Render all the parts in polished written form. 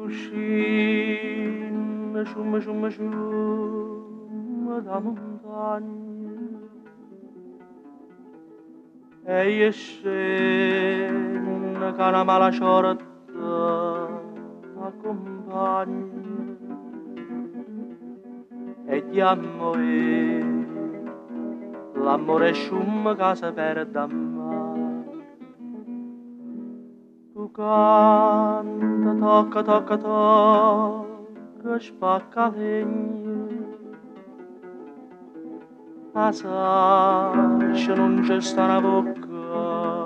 Scende, sciume, sciume, sciume da montagna e io scendo che una mala sorte accompagna e di amore l'amore è sciume che si perde a mare. Tu canta, tocca, tocca, tocca, spacca legna. A saccia non c'è sta una bocca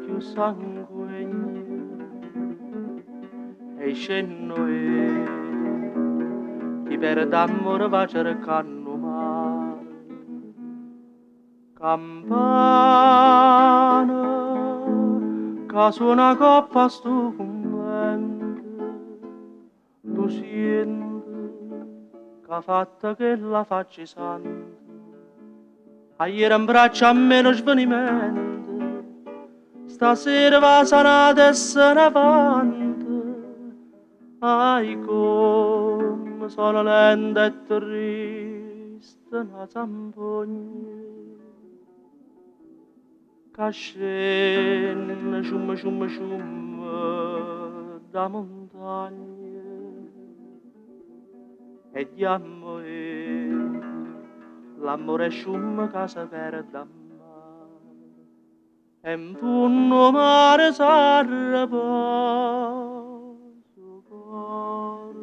più sanguigna. E scenno e chi per d'amore va cercando mare. Campana che suona coppa a sto convento, tu senti che fatta che la faccia santa, a ieri in braccio a meno svenimento, stasera va sanata e se ne avanti, ai come sono lenta e triste una zampogna. Che scende, sciume, sciume, sciume da montagna e di amore, l'amore è sciume che si perde a mare e in fondo mare s'arrapa suo cuore.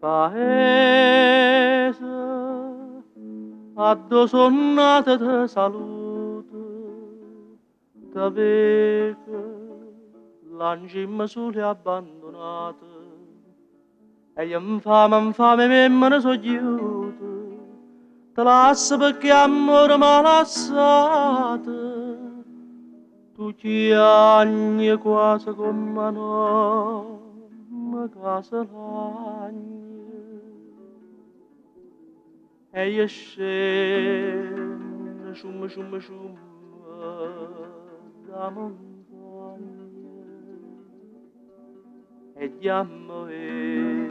Paese, addo sonnata te saluto, te vedo, l'ancimma sole abbandonata, e io infame, me me ne so chiuso, te lascio perché amore m'ha lasciato, tutti anni quasi come no, casa lagna. E io scendo, sciume, sciume, sciume, da montagna e di amore,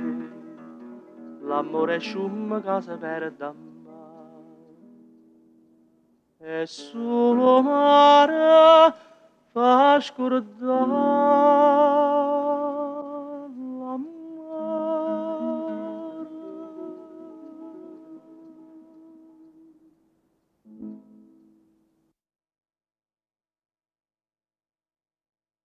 l'amore è sciume che si perde a mare e solo mare fa scordare